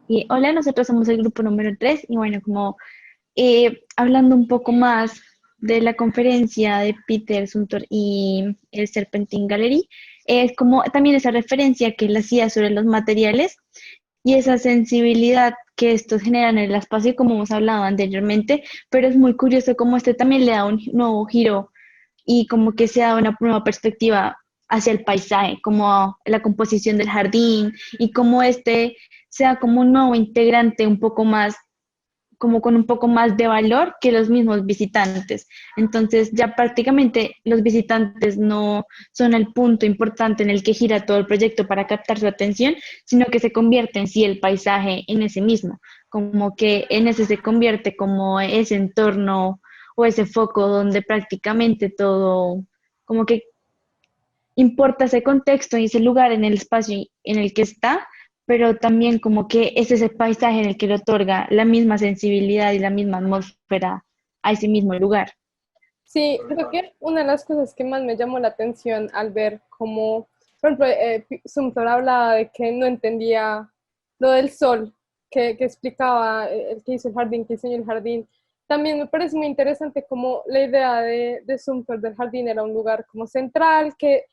Y hola, nosotros somos el grupo número 3 y bueno, como hablando un poco más de la conferencia de Peter Zumthor y el Serpentine Gallery, es como también esa referencia que él hacía sobre los materiales y esa sensibilidad que estos generan en el espacio, como hemos hablado anteriormente, pero es muy curioso cómo este también le da un nuevo giro y como que se da una nueva perspectiva hacia el paisaje, como la composición del jardín y cómo este sea como un nuevo integrante un poco más, como con un poco más de valor que los mismos visitantes. Entonces ya prácticamente los visitantes no son el punto importante en el que gira todo el proyecto para captar su atención, sino que se convierte en sí el paisaje en ese mismo, como que en ese se convierte como ese entorno o ese foco donde prácticamente todo, como que importa ese contexto y ese lugar en el espacio en el que está, pero también como que es ese paisaje en el que le otorga la misma sensibilidad y la misma atmósfera a ese mismo lugar. Sí, creo que una de las cosas que más me llamó la atención al ver cómo, por ejemplo, Sumter hablaba de que no entendía lo del sol, que explicaba el que hizo el jardín, que diseñó el jardín. También me parece muy interesante como la idea de Sumter del jardín era un lugar como central, que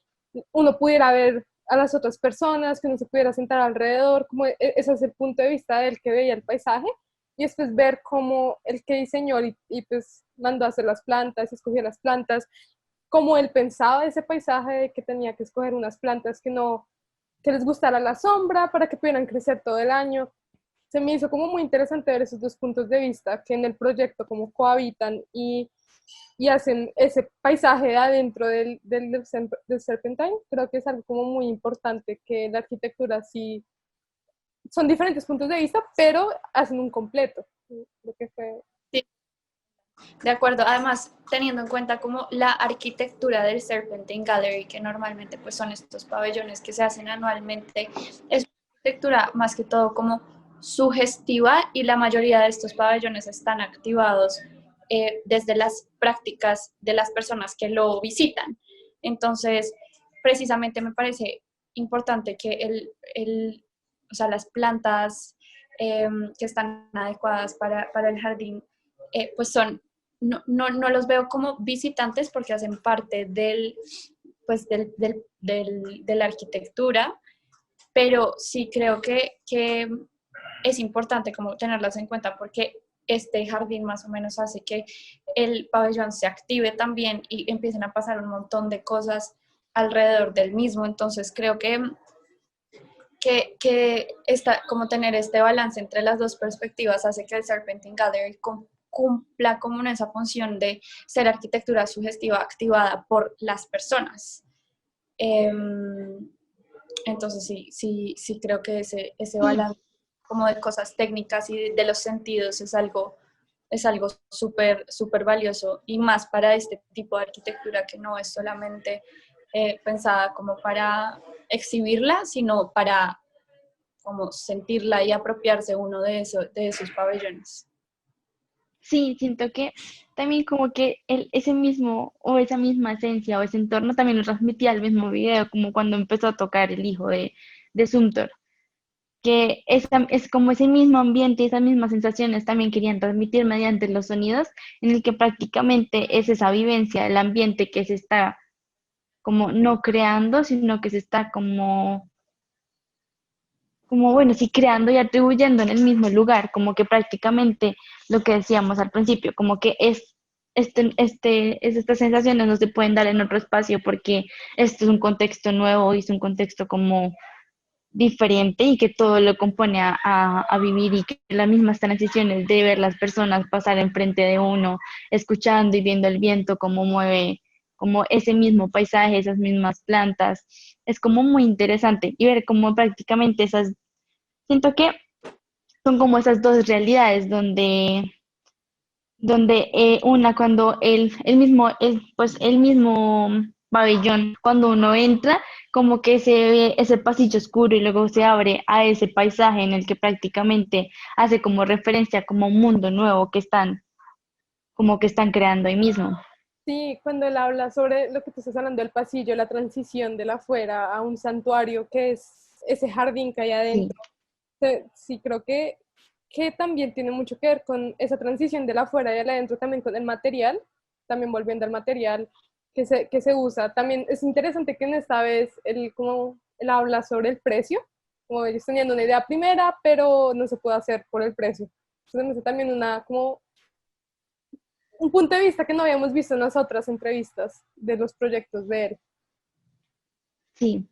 uno pudiera ver a las otras personas, que uno se pudiera sentar alrededor, como ese es el punto de vista del que veía el paisaje y después ver cómo el que diseñó pues mandó a hacer las plantas, escogió las plantas, cómo él pensaba ese paisaje de que tenía que escoger unas plantas que no, que les gustara la sombra para que pudieran crecer todo el año. Se me hizo como muy interesante ver esos dos puntos de vista que en el proyecto como cohabitan y hacen ese paisaje adentro del Serpentine. Creo que es algo como muy importante que la arquitectura sí son diferentes puntos de vista, pero hacen un completo. Lo que fue. Sí, de acuerdo. Además, teniendo en cuenta como la arquitectura del Serpentine Gallery, que normalmente pues son estos pabellones que se hacen anualmente, es una arquitectura más que todo como sugestiva y la mayoría de estos pabellones están activados desde las prácticas de las personas que lo visitan. Entonces, precisamente me parece importante que o sea, las plantas que están adecuadas para el jardín, pues no los veo como visitantes porque hacen parte pues de la arquitectura, pero sí creo que es importante como tenerlas en cuenta porque este jardín más o menos hace que el pabellón se active también y empiecen a pasar un montón de cosas alrededor del mismo. Entonces creo que como tener este balance entre las dos perspectivas hace que el Serpentine Gallery cumpla como en esa función de ser arquitectura sugestiva activada por las personas. Entonces sí creo que ese Sí, balance como de cosas técnicas y de los sentidos es algo súper valioso y más para este tipo de arquitectura que no es solamente pensada como para exhibirla, sino para como sentirla y apropiarse uno de esos pabellones. sí, siento que también como que ese mismo o esa misma esencia o ese entorno también lo transmitía el mismo video, como cuando empezó a tocar el hijo de Sumter, que es como ese mismo ambiente, esas mismas sensaciones también querían transmitir mediante los sonidos, en el que prácticamente es esa vivencia, el ambiente que se está como no creando, sino que se está como bueno, sí creando y atribuyendo en el mismo lugar, como que prácticamente lo que decíamos al principio, como que estas sensaciones no se pueden dar en otro espacio porque esto es un contexto nuevo y es un contexto como diferente y que todo lo compone a vivir y que las mismas transiciones de ver las personas pasar enfrente de uno, escuchando y viendo el viento, cómo mueve, como ese mismo paisaje, esas mismas plantas, es como muy interesante y ver cómo prácticamente siento que son como esas dos realidades donde una cuando pues el mismo pabellón, cuando uno entra, como que se ve ese pasillo oscuro y luego se abre a ese paisaje en el que prácticamente hace como referencia como un mundo nuevo como que están creando ahí mismo. Sí, cuando él habla sobre lo que tú estás hablando del pasillo, la transición de la afuera a un santuario que es ese jardín que hay Sí, adentro, Sí, creo que también tiene mucho que ver con esa transición del afuera y del adentro, también con el material, también volviendo al material que se usa. También es interesante que en esta vez como él habla sobre el precio, como ellos teniendo una idea primera, pero no se puede hacer por el precio. Entonces me hace también como un punto de vista que no habíamos visto en las otras entrevistas de los proyectos de él. Sí,